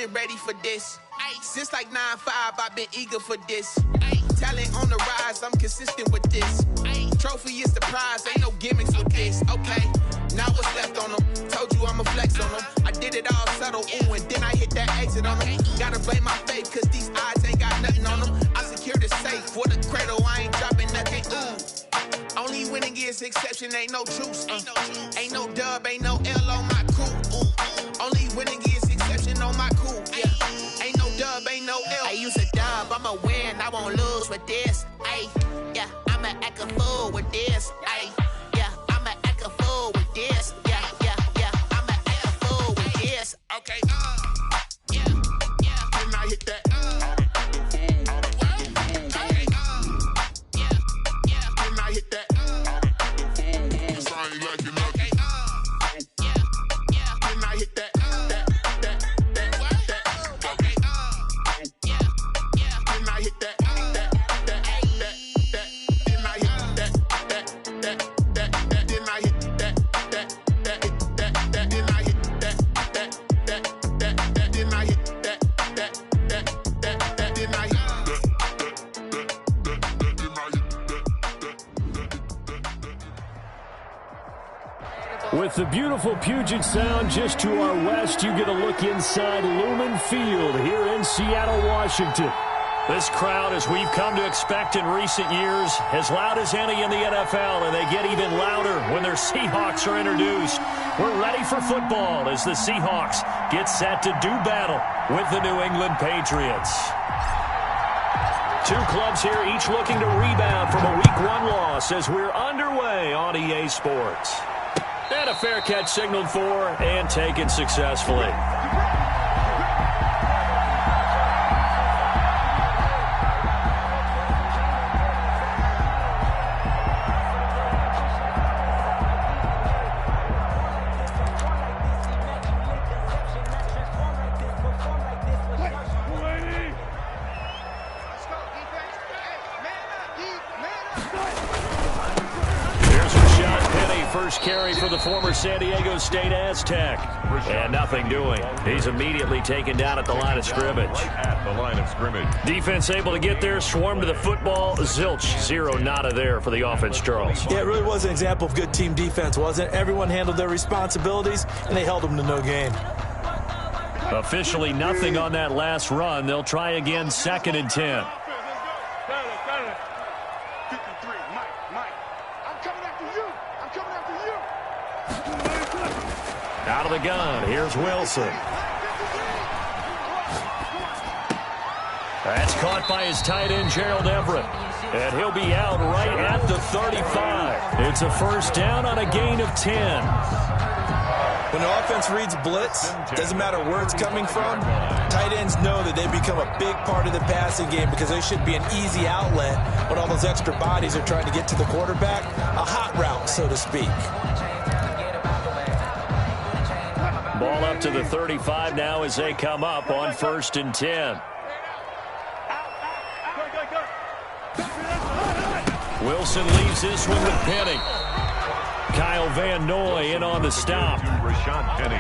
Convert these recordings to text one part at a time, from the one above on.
been ready for this. Since like 9-5, I've been eager for this. Talent on the rise, I'm consistent with this. Trophy is the prize, ain't no gimmicks with this. Okay, now what's left on them? Told you I'ma flex on them. I did it all subtle, ooh, and then I hit that exit on them. Gotta blame my faith, cause these odds ain't got nothing on them. I secure the safe for the cradle, I ain't dropping nothing, ooh. Only winning is exception, ain't no truce. Ain't no dub, ain't no L on my crew. Only winning is exception on my crew. Yeah, ain't no dub, ain't no L. I use a dub, I'ma win, I won't lose with this. Ay, yeah, I'ma act a fool with this. Ay, yeah, I'ma act a fool with this. Yeah, I'ma act a fool with this. Okay, yeah, then I hit that. With the beautiful Puget Sound just to our west, you get a look inside Lumen Field here in Seattle, Washington. This crowd, as we've come to expect in recent years, as loud as any in the NFL, and they get even louder when their Seahawks are introduced. We're ready for football as the Seahawks get set to do battle with the New England Patriots. Two clubs here, each looking to rebound from a Week 1 loss as we're underway on EA Sports. And a fair catch signaled for and taken successfully. First carry for the former San Diego State Aztec. And nothing doing. He's immediately taken down at the line of scrimmage. Defense able to get there, swarm to the football. Zilch, zero nada there for the offense, Charles. Yeah, it really was an example of good team defense, wasn't it? Everyone handled their responsibilities, and they held them to no gain. Officially nothing on that last run. They'll try again, 2nd and 10. Out of the gun, here's Wilson. That's caught by his tight end, Gerald Everett. And he'll be out right at the 35. It's a first down on a gain of 10. When the offense reads blitz, doesn't matter where it's coming from, tight ends know that they become a big part of the passing game because they should be an easy outlet when all those extra bodies are trying to get to the quarterback. A hot route, so to speak. Ball up to the 35 now as they come up on 1st and 10. Wilson leaves this one with Penning. Kyle Van Noy in on the stop.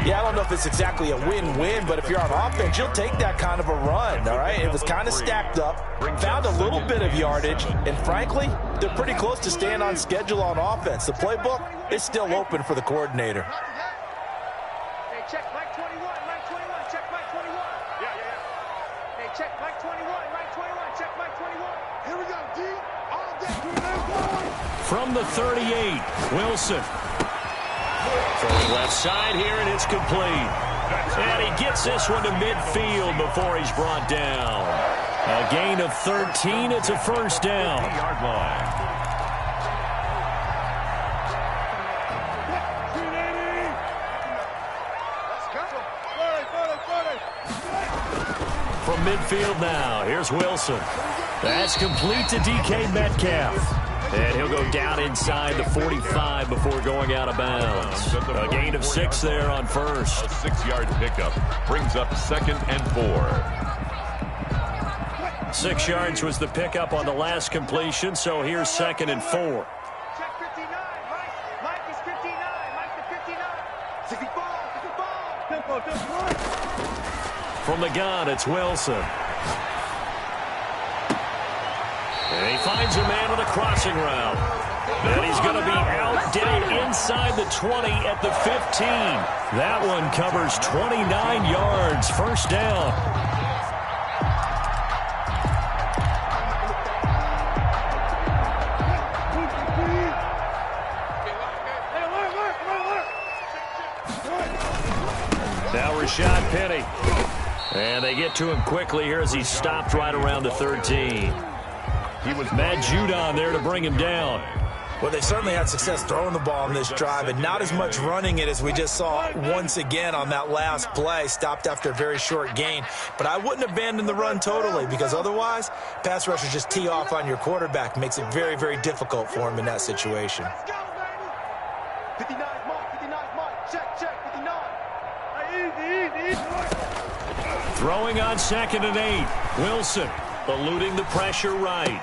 Yeah, I don't know if it's exactly a win-win, but if you're on offense, you'll take that kind of a run, all right? It was kind of stacked up, found a little bit of yardage, and frankly, they're pretty close to staying on schedule on offense. The playbook is still open for the coordinator. Check Mike 21, Mike 21, check Mike 21. Yeah. Hey, check Mike 21, Mike 21, check Mike 21. Here we go, D. All day. From the 38, Wilson. Throwing left side here, and it's complete. And he gets this one to midfield before he's brought down. A gain of 13, it's a first down. Yard line. From midfield now, here's Wilson. That's complete to DK Metcalf. And he'll go down inside the 45 before going out of bounds. A gain of 6 there on first. A 6-yard pickup brings up 2nd and 4. 6 yards was the pickup on the last completion, so here's 2nd and 4. Check 59, Mike is 59, Mike to 59. 60 ball. From from the gun, it's Wilson. And he finds a man with a crossing route. And he's going to be outdead inside the 20 at the 15. That one covers 29 yards. First down. Now Rashad Penny. And they get to him quickly here as he stopped right around the 13. He was Matt Judon there to bring him down. Well, they certainly had success throwing the ball in this drive and not as much running it as we just saw once again on that last play. Stopped after a very short gain. But I wouldn't abandon the run totally because otherwise, pass rushers just tee off on your quarterback. Makes it very, very difficult for him in that situation. 59 mark, 59 mark, check, 59. Easy. Throwing on 2nd and 8. Wilson eluding the pressure right.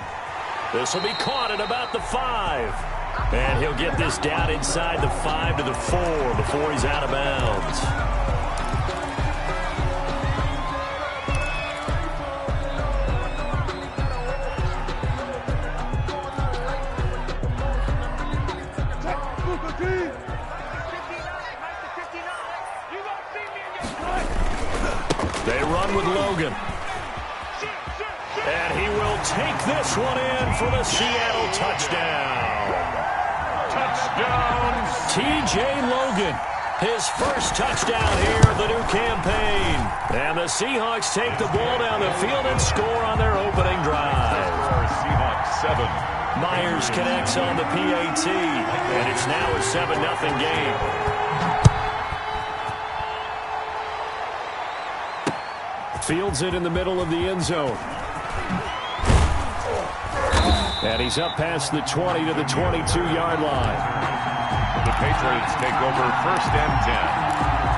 This will be caught at about the 5. And he'll get this down inside the 5 to the 4 before he's out of bounds. They run with Logan. And he will take this one in for the Seattle touchdown. Touchdown, T.J. Logan. His first touchdown here of the new campaign. And the Seahawks take the ball down the field and score on their opening drive. Seahawks 7. Myers connects on the PAT. And it's now a 7-0 game. Fields it in the middle of the end zone. And he's up past the 20 to the 22-yard line. The Patriots take over 1st and 10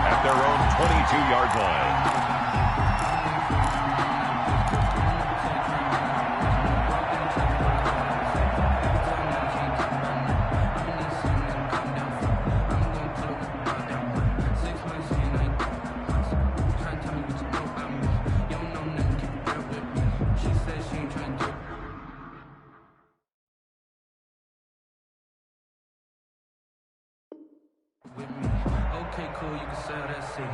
at their own 22-yard line. Okay, cool, you can sell that seat.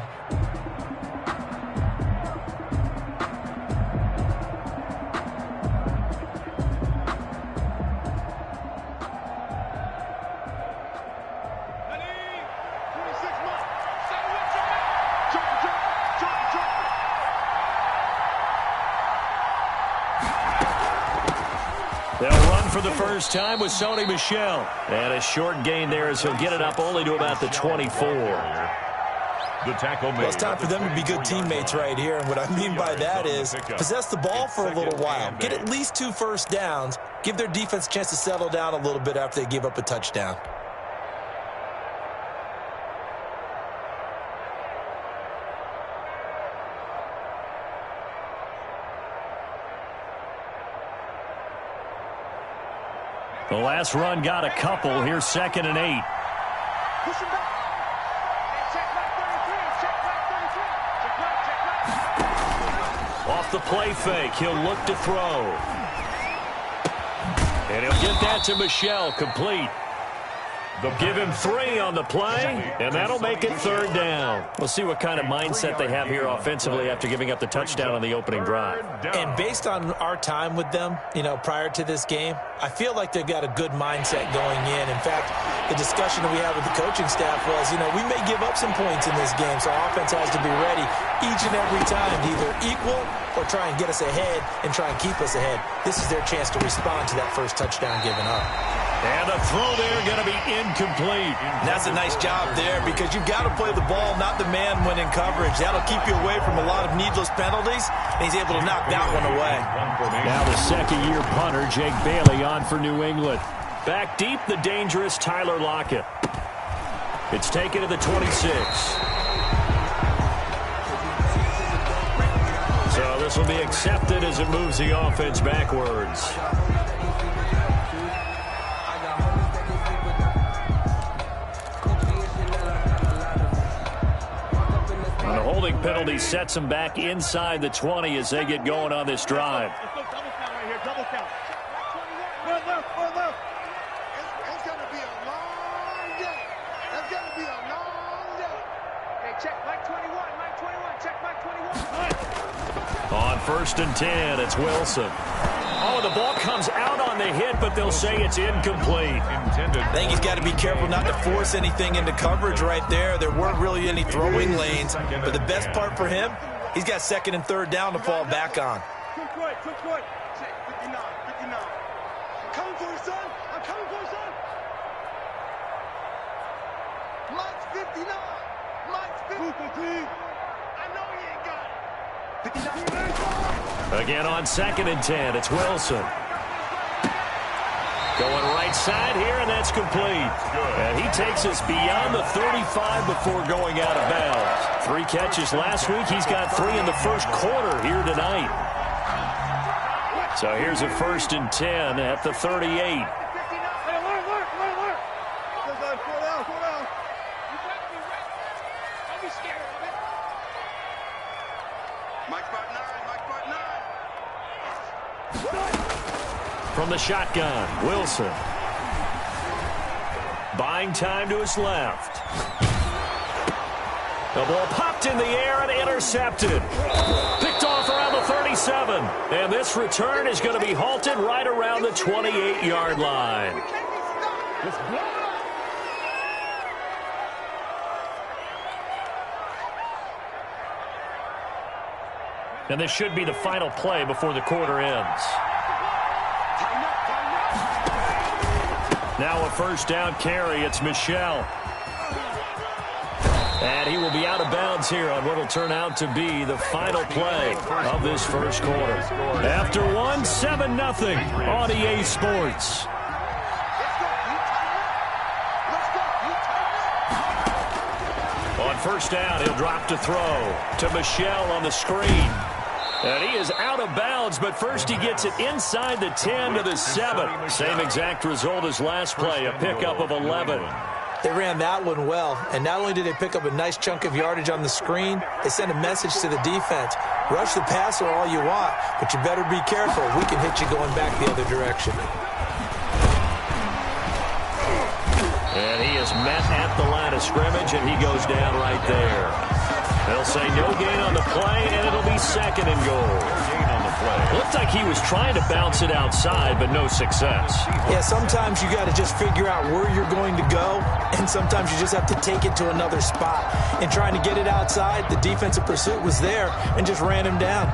They'll run for the first time with Sony Michel. And a short gain there as he'll get it up only to about the 24. The tackle made. Well, it's time for them to be good teammates right here. And what I mean by that is possess the ball for a little while. Get at least 2 first downs. Give their defense a chance to settle down a little bit after they give up a touchdown. The last run got a couple. Here's 2nd and 8. Push him back. Hey, check back 33. Off the play fake, he'll look to throw. And he'll get that to Michel, complete. Give him 3 on the play, and that'll make it 3rd down. We'll see what kind of mindset they have here offensively after giving up the touchdown on the opening drive. And based on our time with them, prior to this game, I feel like they've got a good mindset going in. In fact, the discussion that we had with the coaching staff was, we may give up some points in this game, so our offense has to be ready each and every time to either equal or try and get us ahead and try and keep us ahead. This is their chance to respond to that first touchdown given up. And the throw there going to be incomplete. And that's a nice job there because you've got to play the ball, not the man when in coverage. That'll keep you away from a lot of needless penalties, and he's able to knock that one away. Now the second-year punter, Jake Bailey, on for New England. Back deep, the dangerous Tyler Lockett. It's taken to the 26. So this will be accepted as it moves the offense backwards. On a holding penalty. penalty sets them back inside the 20 as they get going on this drive. Let's go double count right here, double count. Left. It's going to be a long day. It's going to be a long day. Hey, check Mike 21, check Mike 21. On 1st and 10, it's Wilson. Oh, the ball comes out on the hit, but they'll say it's incomplete. I think he's got to be careful not to force anything into coverage right there. There weren't really any throwing lanes, but the best part for him, he's got 2nd and 3rd down to fall back on. Quick right. Check 59. I'm coming for you, son. Mike's 59. I know he ain't got it. Again on 2nd and 10, it's Wilson. Going right side here, and that's complete. And he takes us beyond the 35 before going out of bounds. 3 catches last week. He's got 3 in the first quarter here tonight. So here's a 1st and 10 at the 38. From the shotgun, Wilson. Buying time to his left. The ball popped in the air and intercepted. Picked off around the 37. And this return is going to be halted right around the 28-yard line. And this should be the final play before the quarter ends. Now a 1st down carry. It's Michel. And he will be out of bounds here on what will turn out to be the final play of this first quarter. After 1, 7-0 on EA Sports. On 1st down, he'll drop to throw to Michel on the screen. And he is out of bounds, but first he gets it inside the 10 to the 7. Same exact result as last play, a pickup of 11. They ran that one well, and not only did they pick up a nice chunk of yardage on the screen, they sent a message to the defense. Rush the passer all you want, but you better be careful. We can hit you going back the other direction. And he is met at the line of scrimmage, and he goes down right there. They'll say no gain on the play, and it'll be 2nd and goal. Gain on the play. Looked like he was trying to bounce it outside, but no success. Yeah, sometimes you got to just figure out where you're going to go, and sometimes you just have to take it to another spot. In trying to get it outside, the defensive pursuit was there and just ran him down.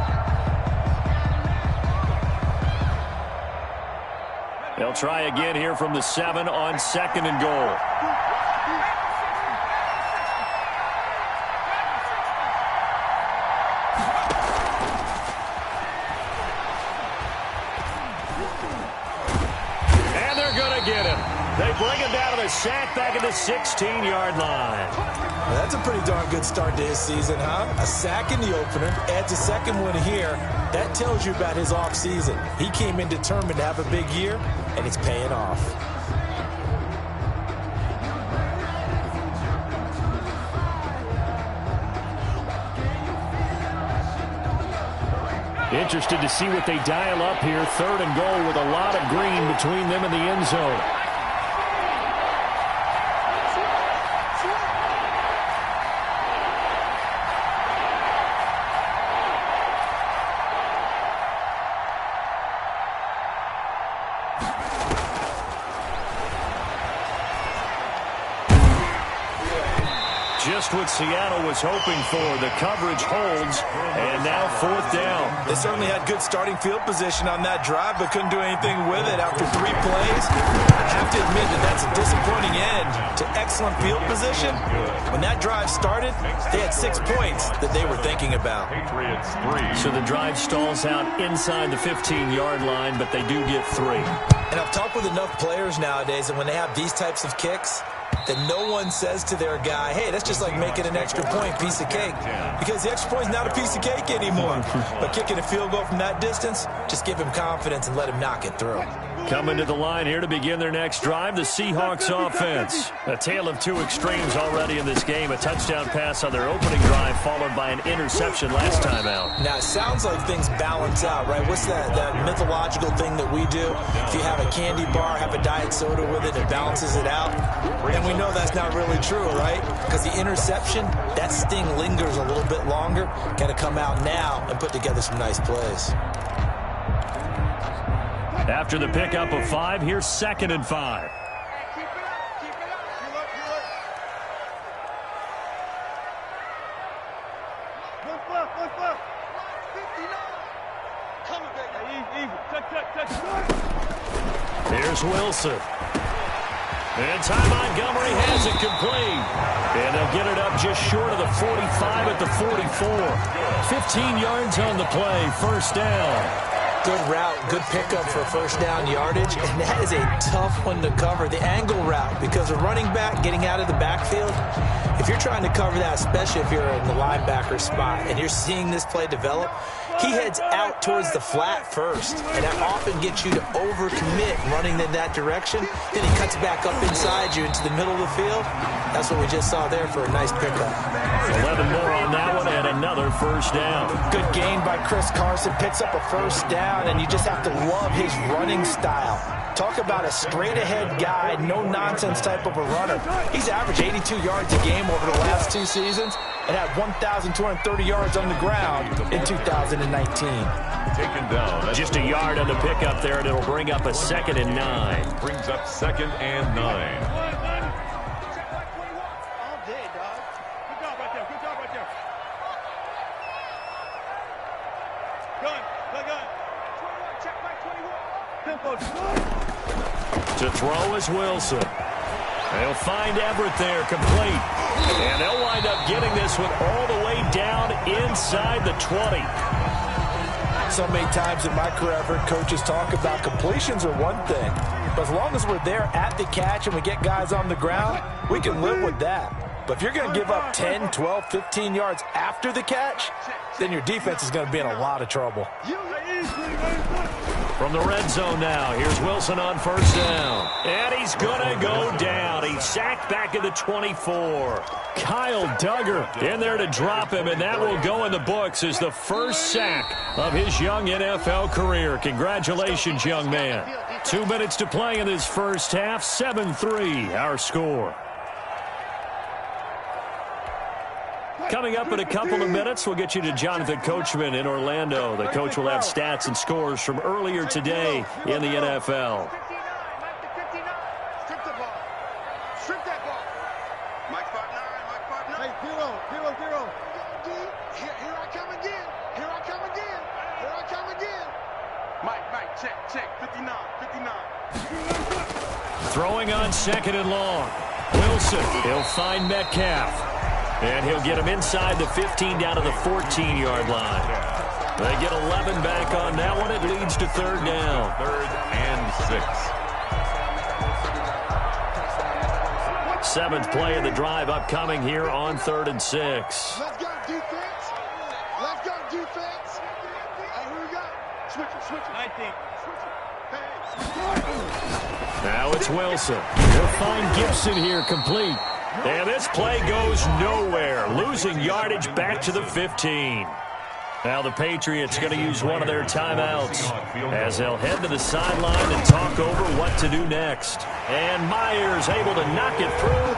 They'll try again here from the 7 on 2nd and goal. They bring him down to the sack back at the 16-yard line. Well, that's a pretty darn good start to his season, huh? A sack in the opener, adds a 2nd one here. That tells you about his offseason. He came in determined to have a big year, and it's paying off. Interested to see what they dial up here. 3rd and goal with a lot of green between them and the end zone. Just what Seattle was hoping for. The coverage holds, and now 4th down. They certainly had good starting field position on that drive, but couldn't do anything with it after 3 plays. I have to admit that that's a disappointing end to excellent field position. When that drive started, they had 6 points that they were thinking about. So the drive stalls out inside the 15-yard line, but they do get 3. And I've talked with enough players nowadays, and when they have these types of kicks, that no one says to their guy, hey, that's just like making an extra point, piece of cake. Because the extra point is not a piece of cake anymore. But kicking a field goal from that distance, just give him confidence and let him knock it through. Coming to the line here to begin their next drive, the Seahawks offense. A tale of two extremes already in this game. A touchdown pass on their opening drive, followed by an interception last time out. Now, it sounds like things balance out, right? What's that mythological thing that we do? If you have a candy bar, have a diet soda with it, it balances it out. And we know that's not really true, right? Because the interception, that sting lingers a little bit longer. Got to come out now and put together some nice plays. After the pickup of 5, here's 2nd and 5. Keep it up. Keep it up. Look left. 59. Come on, baby. Easy. Touch. Here's Wilson. And Ty Montgomery has it complete. And they'll get it up just short of the 45 at the 44. 15 yards on the play, first down. Good route, good pickup for first down yardage, and that is a tough one to cover, the angle route, because a running back getting out of the backfield, if you're trying to cover that, especially if you're in the linebacker spot, and you're seeing this play develop, he heads out towards the flat first, and that often gets you to overcommit running in that direction. Then he cuts back up inside you into the middle of the field. That's what we just saw there for a nice pickup. 11 more on that one, and another first down. Good gain by Chris Carson, picks up a first down, and you just have to love his running style. Talk about a straight-ahead guy, no-nonsense type of a runner. He's averaged 82 yards a game over the last 2 seasons and had 1,230 yards on the ground in 2019. Taken down. Just a yard on the pickup there, and it'll bring up a 2nd and 9. Brings up 2nd and 9. To throw is Wilson. They'll find Everett there, complete. And they'll wind up getting this one all the way down inside the 20. So many times in my career, I've heard coaches talk about completions are one thing. But as long as we're there at the catch and we get guys on the ground, we can live with that. But if you're going to give up 10, 12, 15 yards after the catch, then your defense is going to be in a lot of trouble. From the red zone now, here's Wilson on first down. And he's going to go down. He's sacked back at the 24. Kyle Duggar in there to drop him, and that will go in the books as the first sack of his young NFL career. Congratulations, young man. 2 minutes to play in this first half. 7-3, our score. Coming up in a couple of minutes, we'll get you to Jonathan Coachman in Orlando. The coach will have stats and scores from earlier today in the NFL. Strip that ball. Mike 5'9", Hey, zero. Here I come again. Mike, check. 59. Throwing on 2nd and long. Wilson, he'll find Metcalf. And he'll get him inside the 15 down to the 14-yard line. They get 11 back on that one. It leads to 3rd down. 3rd and 6. 7th play of the drive upcoming here on 3rd and 6. Let's go defense. Hey, who we got? Switch it. 19. Now it's Wilson. He'll find Gibson here, complete. And this play goes nowhere, losing yardage back to the 15. Now the Patriots going to use one of their timeouts as they'll head to the sideline and talk over what to do next. And Myers able to knock it through,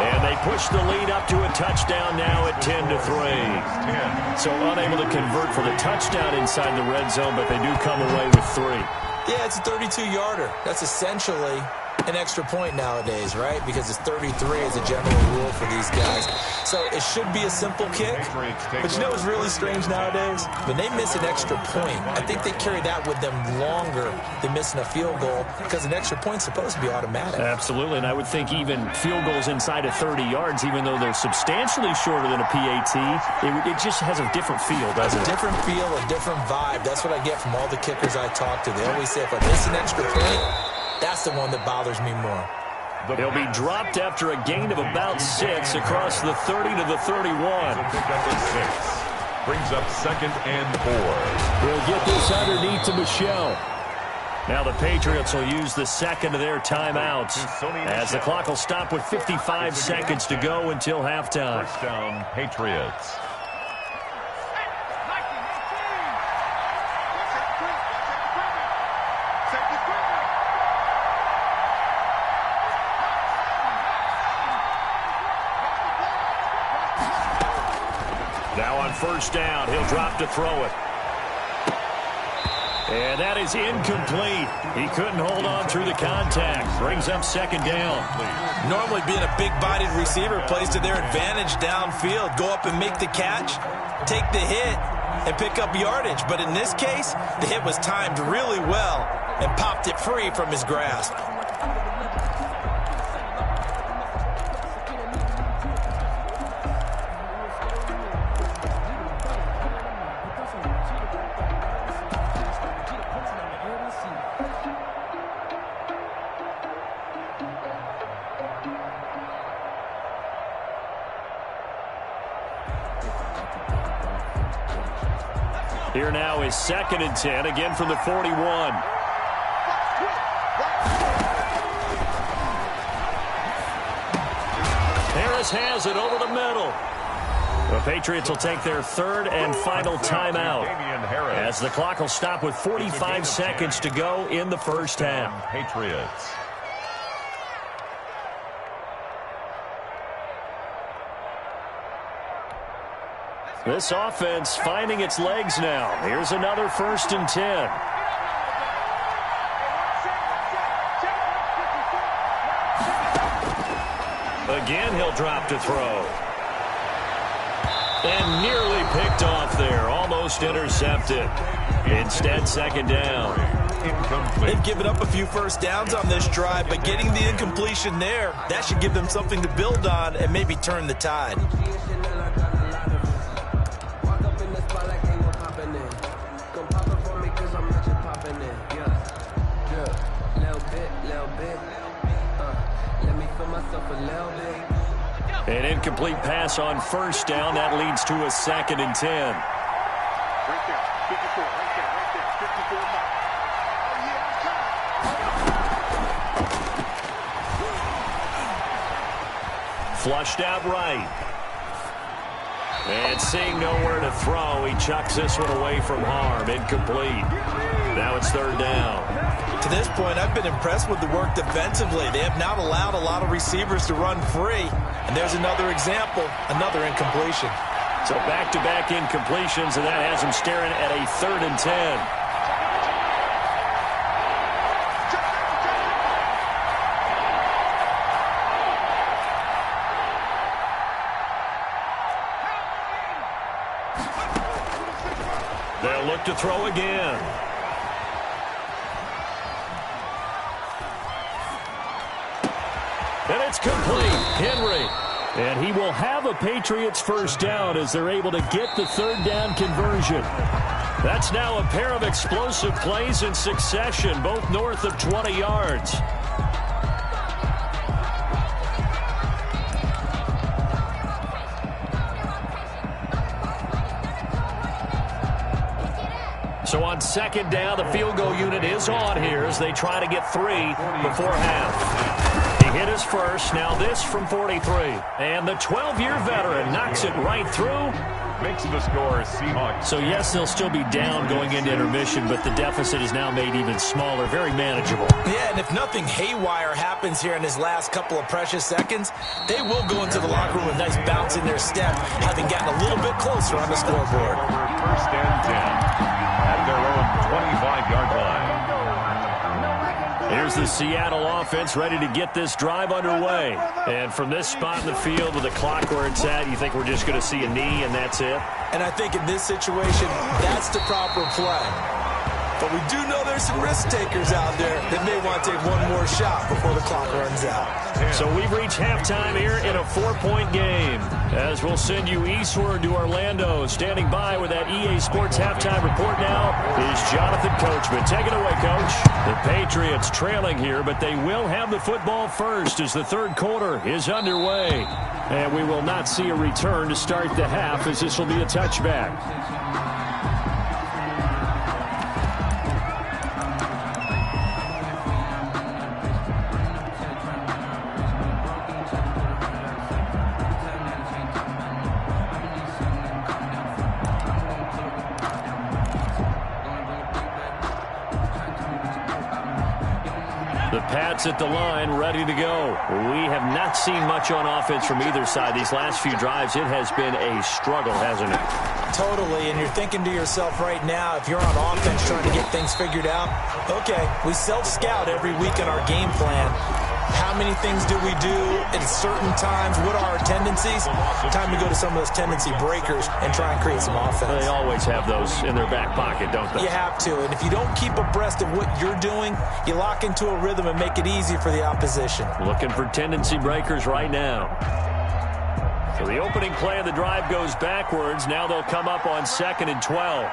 and they push the lead up to a touchdown now at 10-3. So unable to convert for the touchdown inside the red zone, but they do come away with 3. Yeah, it's a 32-yarder. That's essentially an extra point nowadays, right? Because it's 33 as a general rule for these guys. So it should be a simple kick. But you know what's really strange nowadays? When they miss an extra point, I think they carry that with them longer than missing a field goal because an extra point's supposed to be automatic. Absolutely, and I would think even field goals inside of 30 yards, even though they're substantially shorter than a PAT, it just has a different feel, doesn't it? A different feel, a different vibe. That's what I get from all the kickers I talk to. They always say if I miss an extra point, that's the one that bothers me more. He'll be dropped after a gain of about 6 across the 30 to the 31. Brings up 2nd and 4. He'll get this underneath to Michelle. Now the Patriots will use the second of their timeouts as the clock will stop with 55 seconds to go until halftime. First down, Patriots. Now on first down, he'll drop to throw it. And that is incomplete. He couldn't hold on through the contact. Brings up second down. Normally being a big-bodied receiver plays to their advantage downfield. Go up and make the catch, take the hit, and pick up yardage. But in this case, the hit was timed really well and popped it free from his grasp. Here now is 2nd and 10, again from the 41. Harris has it over the middle. The Patriots will take their third and final timeout as the clock will stop with 45 seconds to go in the first half. Patriots. This offense finding its legs now. Here's another 1st and 10. Again, he'll drop to throw. And nearly picked off there. Almost intercepted. Instead, second down. Incomplete. They've given up a few first downs on this drive, but getting the incompletion there, that should give them something to build on and maybe turn the tide. An incomplete pass on first down. That leads to a 2nd and 10. Right there, 54, right there, 54 miles. Flushed out right. And seeing nowhere to throw, he chucks this one away from harm. Incomplete. Now it's 3rd down. To this point, I've been impressed with the work defensively. They have not allowed a lot of receivers to run free. And there's another example, another incompletion. So back-to-back incompletions, and that has him staring at a 3rd and 10. They'll look to throw again. And it's complete. Henry. And he will have a Patriots first down as they're able to get the 3rd down conversion. That's now a pair of explosive plays in succession, both north of 20 yards. So on 2nd down, the field goal unit is on here as they try to get 3 before half. He hit his first. Now this from 43. And the 12-year veteran knocks it right through. Makes the score Seahawks. So, yes, they'll still be down going into intermission, but the deficit is now made even smaller. Very manageable. Yeah, and if nothing haywire happens here in his last couple of precious seconds, they will go into the locker room with a nice bounce in their step, having gotten a little bit closer on the scoreboard. First and 10 at their own 25-yard line. Here's the Seattle offense ready to get this drive underway. And from this spot in the field with the clock where it's at, you think we're just going to see a knee and that's it? And I think in this situation, that's the proper play. But we do know there's some risk takers out there that may want to take one more shot before the clock runs out. So we've reached halftime here in a 4-point game. As we'll send you eastward to Orlando. Standing by with that EA Sports halftime report now is Jonathan Coachman. Take it away, Coach. The Patriots trailing here, but they will have the football first as the 3rd quarter is underway. And we will not see a return to start the half as this will be a touchback. Pats at the line, ready to go. We have not seen much on offense from either side. These last few drives, it has been a struggle, hasn't it? Totally, and you're thinking to yourself right now, if you're on offense trying to get things figured out, okay, we self-scout every week in our game plan. How many things do we do at certain times? What are our tendencies? Time to go to some of those tendency breakers and try and create some offense. They always have those in their back pocket, don't they? You have to, and if you don't keep abreast of what you're doing, you lock into a rhythm and make it easy for the opposition. Looking for tendency breakers right now. So the opening play of the drive goes backwards. Now they'll come up on 2nd and 12.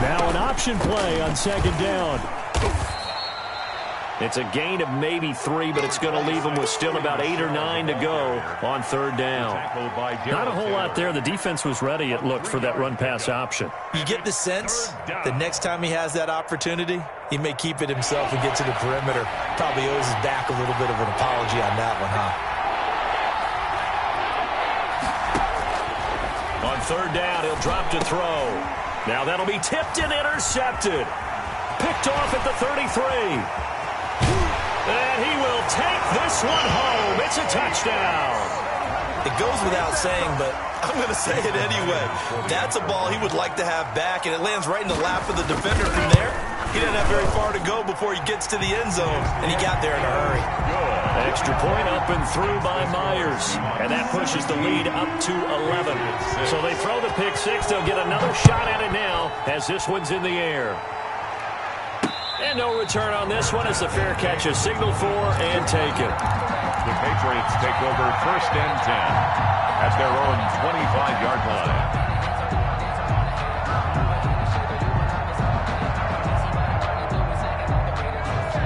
Now an option play on 2nd down. It's a gain of maybe 3, but it's going to leave them with still about 8 or 9 to go on 3rd down. Not a whole lot there. The defense was ready, it looked, for that run-pass option. You get the sense the next time he has that opportunity, he may keep it himself and get to the perimeter. Probably owes his back a little bit of an apology on that one, huh? On 3rd down, he'll drop to throw. Now that'll be tipped and intercepted. Picked off at the 33. And he will take this one home. It's a touchdown. It goes without saying, but I'm going to say it anyway. That's a ball he would like to have back, and it lands right in the lap of the defender from there. He didn't have very far to go before he gets to the end zone, and he got there in a hurry. Extra point up and through by Myers, and that pushes the lead up to 11. So they throw the pick six. They'll get another shot at it now as this one's in the air. And no return on this one as the fair catch is signaled for and taken. The Patriots take over 1st and 10 at their own 25-yard line.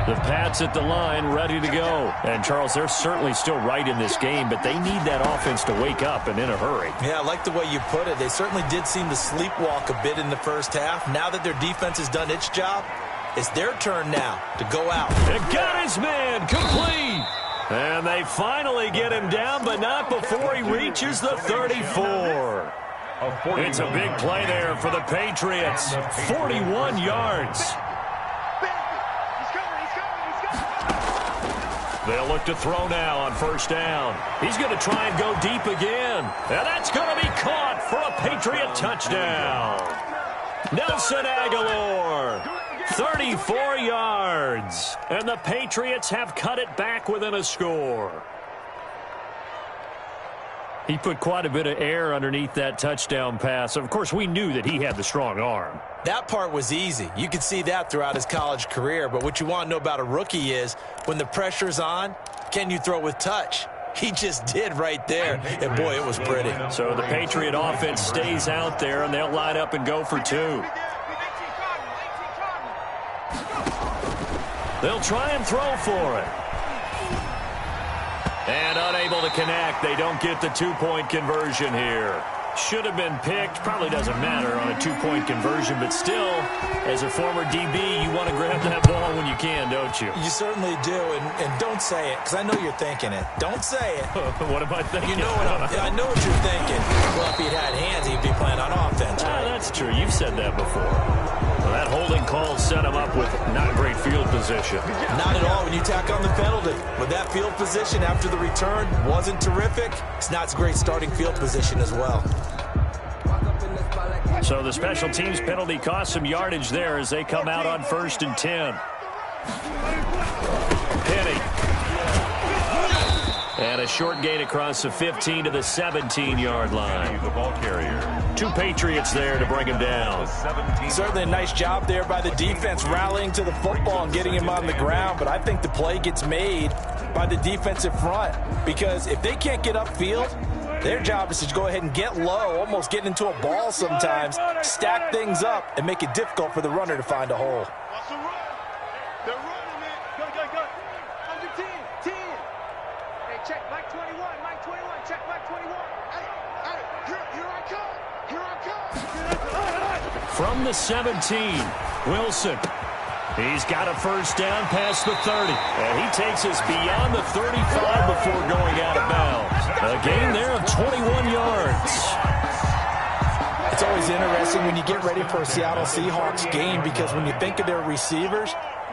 The Pats at the line, ready to go. And, Charles, they're certainly still right in this game, but they need that offense to wake up and in a hurry. Yeah, I like the way you put it. They certainly did seem to sleepwalk a bit in the first half. Now that their defense has done its job, it's their turn now to go out. It got his man complete. And they finally get him down, but not before he reaches the 34. It's a big play there for the Patriots. 41 yards. They'll look to throw now on 1st down. He's going to try and go deep again. And that's going to be caught for a Patriot touchdown. Nelson Aguilar, 34 yards. And the Patriots have cut it back within a score. He put quite a bit of air underneath that touchdown pass. Of course, we knew that he had the strong arm. That part was easy. You could see that throughout his college career. But what you want to know about a rookie is when the pressure's on, can you throw with touch? He just did right there. And, boy, it was pretty. So the Patriot offense stays out there, and they'll line up and go for 2. They'll try and throw for it. And unable to connect. They don't get the 2-point conversion here. Should have been picked. Probably doesn't matter on a 2-point conversion, but still, as a former DB, you want to grab that ball when you can, don't you? You certainly do, and don't say it, because I know you're thinking it. Don't say it. What am I thinking? You know I know what you're thinking. Well, if he'd had hands, he'd be playing on offense, right? That's true. You've said that before. Well, that holding call set him up with not great field position. Not at all when you tack on the penalty. With that field position after the return wasn't terrific, it's not a great starting field position as well. So the special teams penalty cost some yardage there as they come out on 1st and 10. Penny. And a short gain across the 15 to the 17-yard line. The ball carrier. 2 Patriots there to bring him down. Certainly a nice job there by the defense rallying to the football and getting him on the ground, but I think the play gets made by the defensive front because if they can't get upfield, their job is to go ahead and get low, almost get into a ball sometimes, stack things up, and make it difficult for the runner to find a hole. They're running it. Go. Under 10. Hey, check Mike 21. Mike 21. Check Mike 21. Hey, here I come. From the 17, Wilson. He's got a 1st down past the 30. And he takes us beyond the 35 before going out of bounds. A gain there of 21 yards. always interesting when you get ready for a Seattle Seahawks game because when you think of their receivers,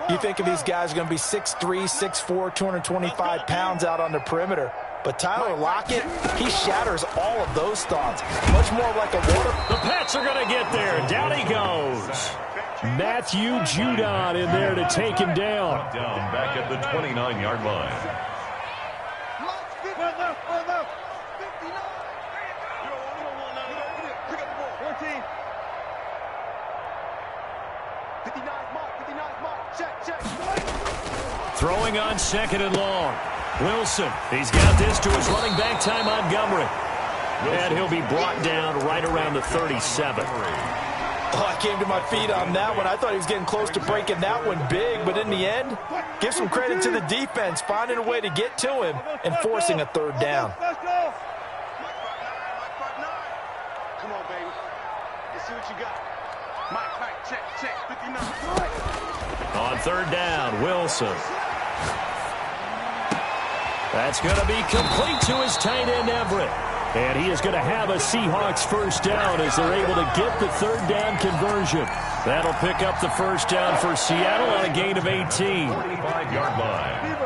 you think of these guys are going to be 6'3", 6'4", 225 pounds out on the perimeter. But Tyler Lockett, he shatters all of those thoughts. Much more like a water. The Pats are going to get there. Down he goes. Matthew Judon in there to take him down. Down back at the 29-yard line. 59, check. Throwing on 2nd and long. Wilson, he's got this to his running back, Ty Montgomery. And he'll be brought down right around the 37. Oh, I came to my feet on that one. I thought he was getting close to breaking that one big, but in the end, give some credit to the defense, finding a way to get to him and forcing a 3rd down. Come on, baby. Let's see what you got. Mike, check, 59. On 3rd down, Wilson. That's going to be complete to his tight end, Everett. And he is going to have a Seahawks 1st down as they're able to get the 3rd down conversion. That'll pick up the 1st down for Seattle on a gain of 18. 45-yard line.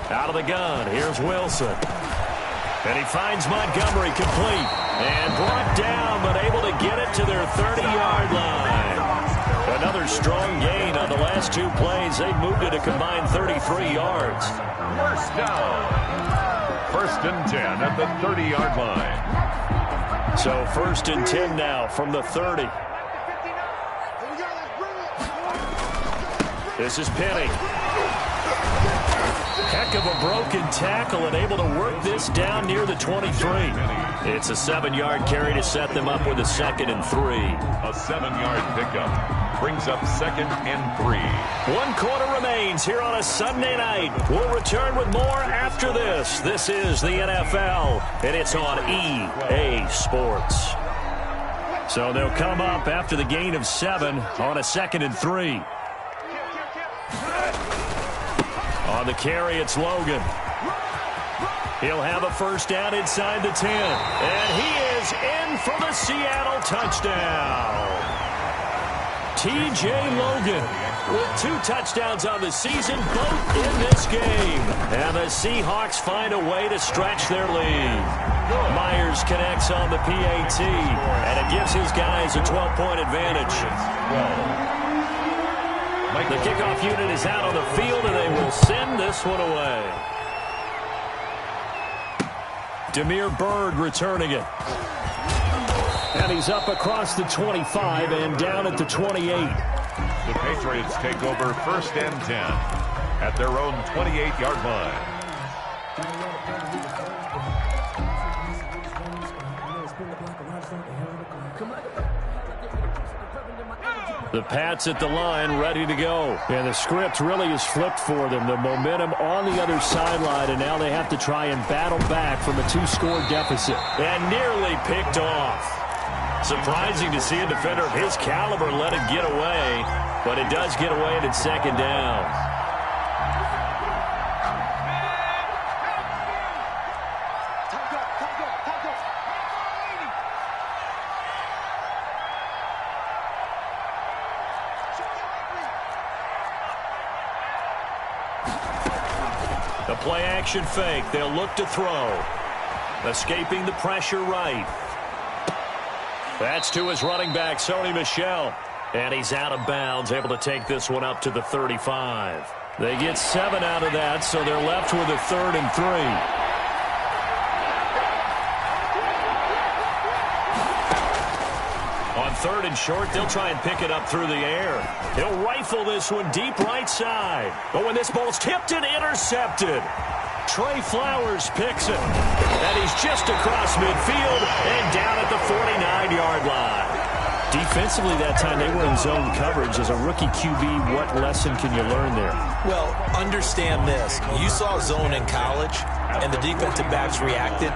Out of the gun, here's Wilson. And he finds Montgomery complete. And brought down, but able to get it to their 30-yard line. Another strong gain on the last 2 plays. They moved it a combined 33 yards. 1st down. 1st and 10 at the 30-yard line. So 1st and 10 now from the 30. This is Penny. Heck of a broken tackle and able to work this down near the 23. It's a 7-yard carry to set them up with a 2nd and 3. A 7-yard pickup brings up 2nd and 3. 1 quarter remains here on a Sunday night. We'll return with more after this. This is the NFL, and it's on EA Sports. So they'll come up after the gain of 7 on a 2nd and 3. On the carry, it's Logan. He'll have a 1st down inside the 10. And he is in for the Seattle touchdown. T.J. Logan with 2 touchdowns on the season, both in this game. And the Seahawks find a way to stretch their lead. Myers connects on the PAT, and it gives his guys a 12-point advantage. The kickoff unit is out on the field, and they will send this one away. Demir Berg returning it. And he's up across the 25 and down at the 28. The Patriots take over 1st and 10 at their own 28-yard line. The Pats at the line, ready to go. And the script really is flipped for them. The momentum on the other sideline, and now they have to try and battle back from a 2-score deficit. And nearly picked off. Surprising to see a defender of his caliber let it get away, but it does get away and it's 2nd down. The play-action fake. They'll look to throw. Escaping the pressure right. That's to his running back, Sony Michel. And he's out of bounds, able to take this one up to the 35. They get 7 out of that, so they're left with a 3rd and 3. On 3rd and short, they'll try and pick it up through the air. He'll rifle this one deep right side. But when this ball's tipped and intercepted, Trey Flowers picks it. And he's just across midfield and down at the 49-yard line. Defensively that time, they were in zone coverage. As a rookie QB, what lesson can you learn there? Well, understand this. You saw zone in college. and the defensive backs reacted,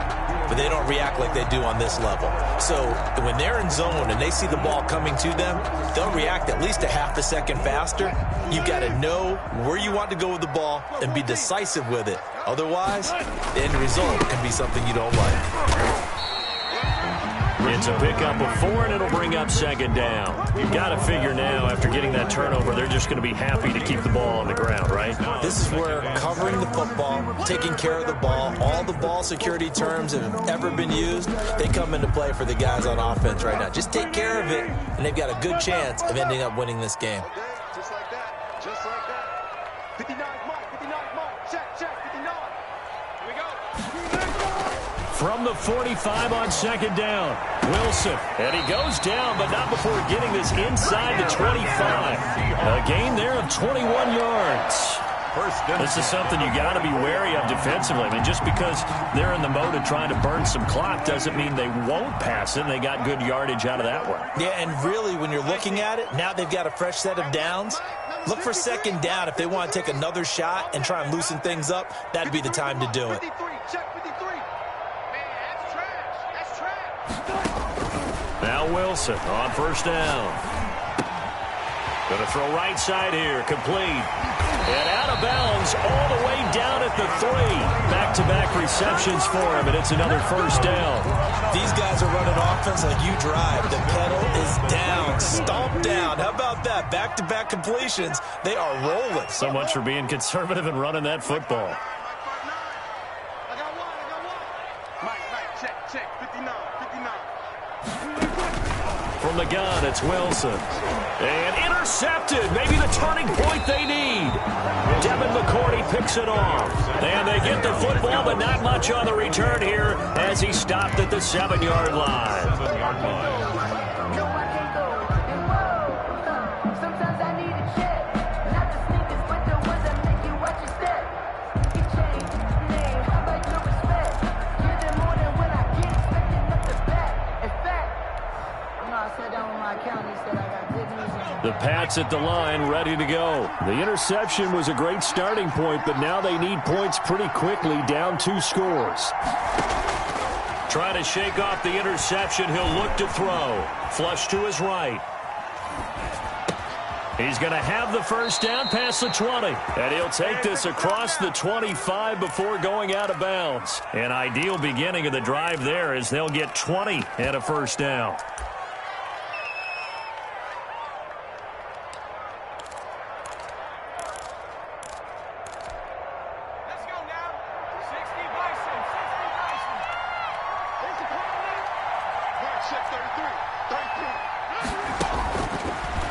but they don't react like they do on this level. So when they're in zone and they see the ball coming to them, they'll react at least a half a second faster. You've got to know where you want to go with the ball and be decisive with it. Otherwise, the end result can be something you don't like. It's a pickup of 4, and it'll bring up second down. You've got to figure now, after getting that turnover, they're just going to be happy to keep the ball on the ground, right? This is where covering the football, taking care of the ball, all the ball security terms that have ever been used, they come into play for the guys on offense right now. Just take care of it, and they've got a good chance of ending up winning this game. Just like that. Just like that. 59 Mike. 59 Mike. Check. 59. Here we go. From the 45 on second down, Wilson. And he goes down, but not before getting this inside the 25. A gain there of 21 yards. This is something you got to be wary of defensively. I mean, just because they're in the mode of trying to burn some clock doesn't mean they won't pass it. They got good yardage out of that one. Yeah, and really, when you're looking at it, now they've got a fresh set of downs. Look for second down. If they want to take another shot and try and loosen things up, that'd be the time to do it. 53. Check 53. Man, that's trash. That's trash. Now Wilson on first down. Going to throw right side here. Complete. And out of bounds all the way down at the 3. Back-to-back receptions for him, and it's another first down. These guys are running offense like you drive. The pedal is down, stomped down. How about that? Back-to-back completions. They are rolling. So much for being conservative and running that football. I got one. Mike, check. 59. From the gun, it's Wilson. And intercepted. Maybe the turning point they need. Devin McCourty picks it off. And they get the football, but not much on the return here as he stopped at the 7-yard line. No, I can't go. And whoa, sometimes I need a check. Not the sneakers, but the ones that make you watch your step. You change your name, how about your respect? Give them more than when I get expecting up the back. In fact, I sat down with my accountant, he said I got good news on The Pats at the line, ready to go. The interception was a great starting point, but now they need points pretty quickly, down 2 scores. Trying to shake off the interception, he'll look to throw. Flush to his right. He's going to have the first down past the 20. And he'll take this across the 25 before going out of bounds. An ideal beginning of the drive there as they'll get 20 and a first down.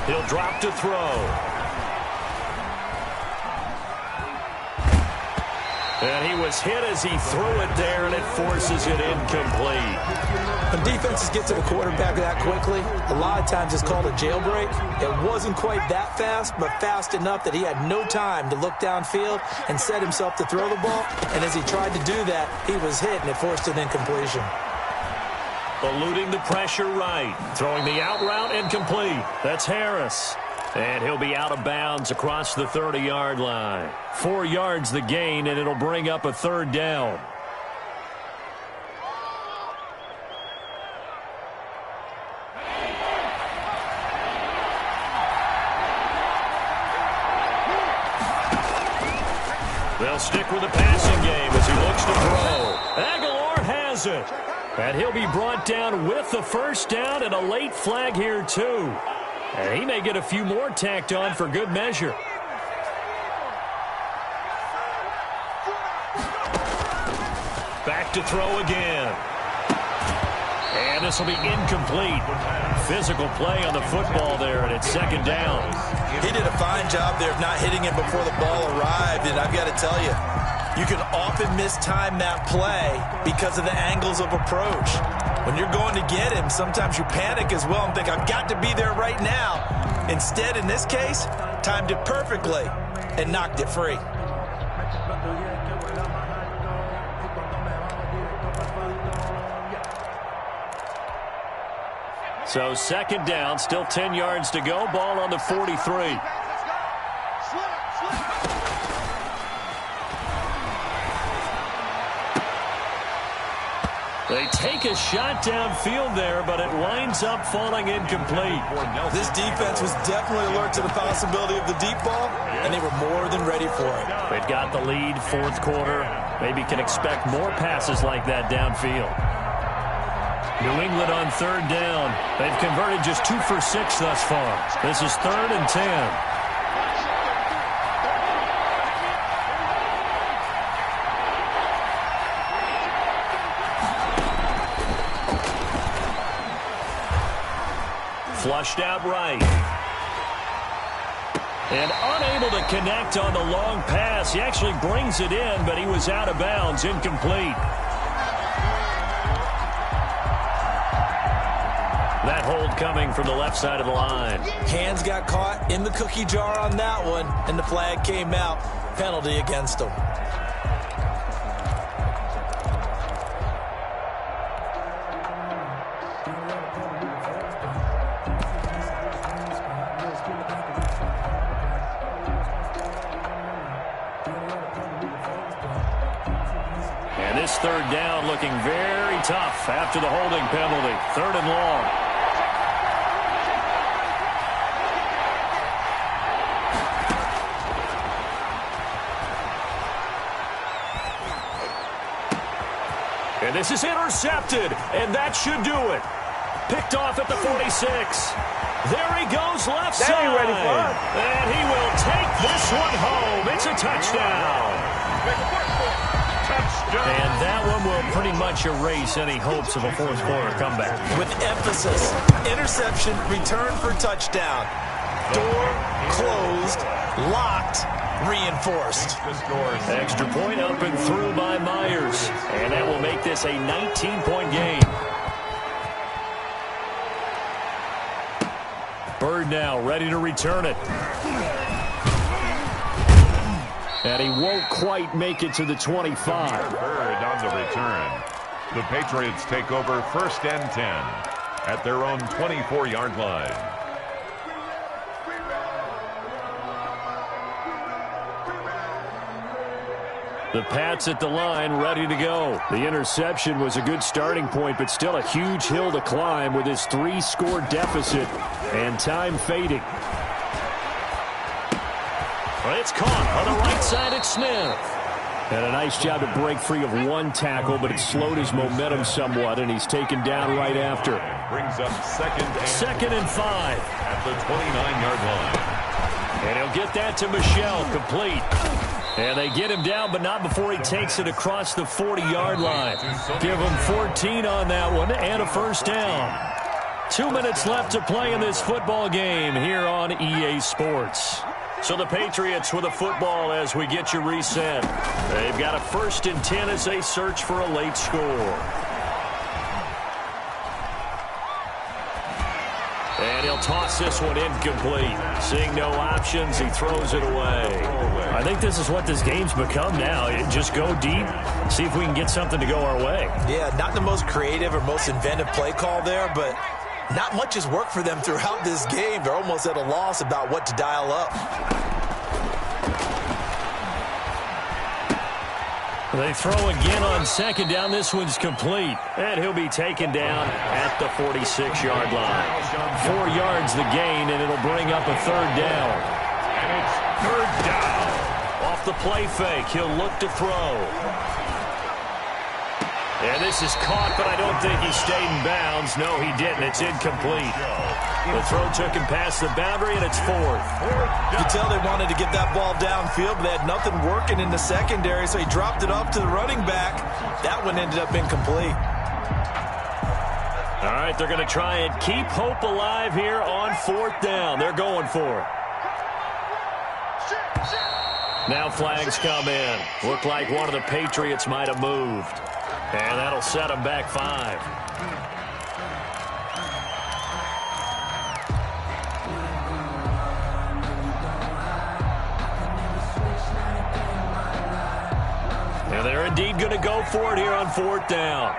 He'll drop to throw. And he was hit as he threw it there, and it forces it incomplete. When defenses get to the quarterback that quickly, a lot of times it's called a jailbreak. It wasn't quite that fast, but fast enough that he had no time to look downfield and set himself to throw the ball. And as he tried to do that, he was hit, and it forced an incompletion. Eluding the pressure right. Throwing the out route incomplete. That's Harris. And he'll be out of bounds across the 30-yard line. 4 yards the gain, and it'll bring up a third down. They'll stick with the passing game as he looks to throw. Aguilar has it. And he'll be brought down with the first down and a late flag here, too. And he may get a few more tacked on for good measure. Back to throw again. And this will be incomplete. Physical play on the football there, and it's second down. He did a fine job there of not hitting it before the ball arrived, and I've got to tell you, you can often mistime that play because of the angles of approach. When you're going to get him, sometimes you panic as well and think, I've got to be there right now. Instead, in this case, timed it perfectly and knocked it free. So second down, still 10 yards to go. Ball on the 43. take a shot downfield there, but it winds up falling incomplete. This defense was definitely alert to the possibility of the deep ball, and they were more than ready for it. They've got the lead, fourth quarter. Maybe can expect more passes like that downfield. New England on third down. They've converted just 2 for 6 thus far. This is 3rd and 10. Flushed out right. And unable to connect on the long pass. He actually brings it in, but he was out of bounds, incomplete. That hold coming from the left side of the line. Hands got caught in the cookie jar on that one, and the flag came out. Penalty against him. And this third down looking very tough after the holding penalty. 3rd and long. And this is intercepted, and that should do it. Picked off at the 46. There he goes left side. Ready for it. And he will take this one home. It's a touchdown. And that one will pretty much erase any hopes of a fourth quarter comeback. With emphasis, interception, return for touchdown. Door closed, locked, reinforced. Extra point up and through by Myers. And that will make this a 19-point game. Bird now ready to return it. And he won't quite make it to the 25. Bird on the return. The Patriots take over 1st and 10 at their own 24-yard line. The Pats at the line, ready to go. The interception was a good starting point, but still a huge hill to climb with his 3-score deficit and time fading. Well, it's caught on the right side at Smith. And a nice job to break free of one tackle, but it slowed his momentum somewhat, and he's taken down right after. Brings up 2nd and 5. at the 29-yard line. And he'll get that to Michel, complete. And they get him down, but not before he takes it across the 40-yard line. Give him 14 on that one and a first down. 2 minutes left to play in this football game here on EA Sports. So the Patriots with a football as we get you reset. They've got a 1st and 10 as they search for a late score. And he'll toss this one incomplete. Seeing no options, he throws it away. I think this is what this game's become now. Just go deep, see if we can get something to go our way. Yeah, not the most creative or most inventive play call there, but not much has worked for them throughout this game. They're almost at a loss about what to dial up. They throw again on 2nd down. This one's complete. And he'll be taken down at the 46-yard line. 4 yards the gain, and it'll bring up a 3rd down. And it's 3rd down. Off the play fake, he'll look to throw. And this is caught, but I don't think he stayed in bounds. No, he didn't. It's incomplete. The throw took him past the boundary, and it's 4th. You can tell they wanted to get that ball downfield, but they had nothing working in the secondary, so he dropped it up to the running back. That one ended up incomplete. All right, they're going to try and keep hope alive here on 4th down. They're going for it. Now flags come in. Looked like one of the Patriots might have moved. And that'll set them back 5. And they're indeed going to go for it here on 4th down.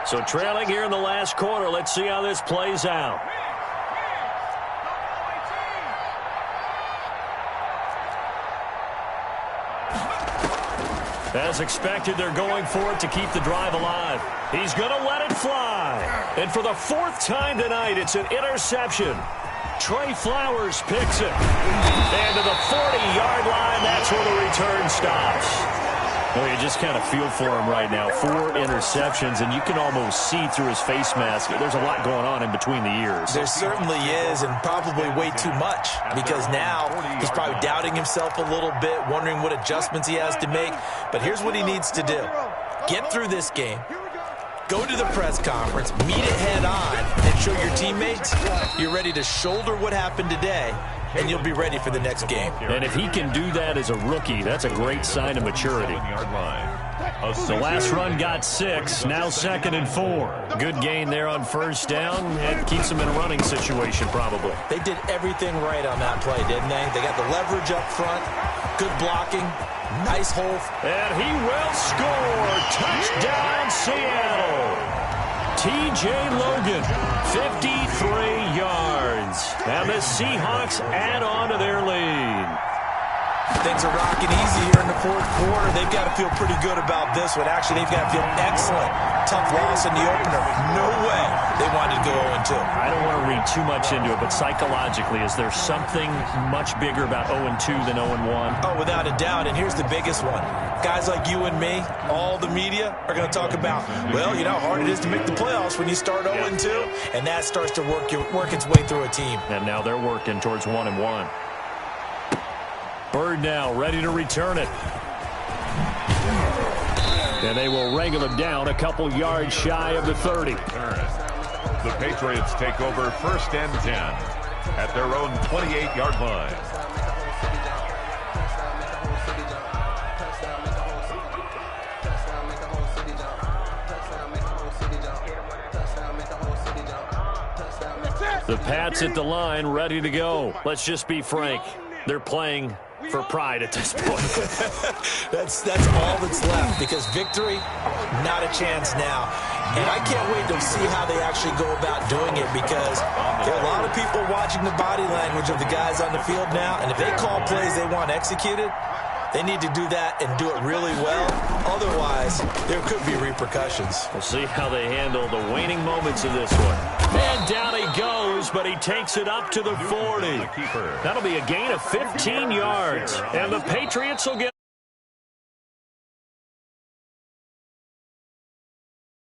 So trailing here in the last quarter. Let's see how this plays out. As expected, they're going for it to keep the drive alive. He's going to let it fly. And for the 4th time tonight, it's an interception. Trey Flowers picks it. And to the 40-yard line, that's where the return stops. Well, you just kind of feel for him right now. 4 interceptions, and you can almost see through his face mask. There's a lot going on in between the ears. There certainly is, and probably way too much, because now he's probably doubting himself a little bit, wondering what adjustments he has to make. But here's what he needs to do. Get through this game. Go to the press conference, meet it head on, and show your teammates you're ready to shoulder what happened today, and you'll be ready for the next game. And if he can do that as a rookie, that's a great sign of maturity. The last run got 6, now 2nd and 4. Good gain there on first down. It keeps them in a running situation probably. They did everything right on that play, didn't they? They got the leverage up front, good blocking, nice hole. And he will score. Touchdown, Seattle. T.J. Logan, 53 yards. And the Seahawks add on to their lead. Things are rocking easy here in the 4th quarter. They've got to feel pretty good about this one. Actually, they've got to feel excellent. Tough loss in the opener. No way they wanted to go 0-2. I don't want to read too much into it, but psychologically, is there something much bigger about 0-2 than 0-1? Oh, without a doubt, and here's the biggest one. Guys like you and me, all the media, are going to talk about, well, you know how hard it is to make the playoffs when you start 0-2, and that starts to work its way through a team. And now they're working towards 1-1. Bird now ready to return it. And they will wrangle him down a couple yards shy of the 30. The Patriots take over 1st and 10 at their own 28-yard line. The Pats at the line, ready to go. Let's just be frank. They're playing for pride at this point. That's all that's left, because victory, not a chance now. And I can't wait to see how they actually go about doing it, because there are a lot of people watching the body language of the guys on the field now, and if they call plays they want executed, they need to do that and do it really well. Otherwise, there could be repercussions. We'll see how they handle the waning moments of this one. And down he goes, but he takes it up to the 40. That'll be a gain of 15 yards. And the Patriots will get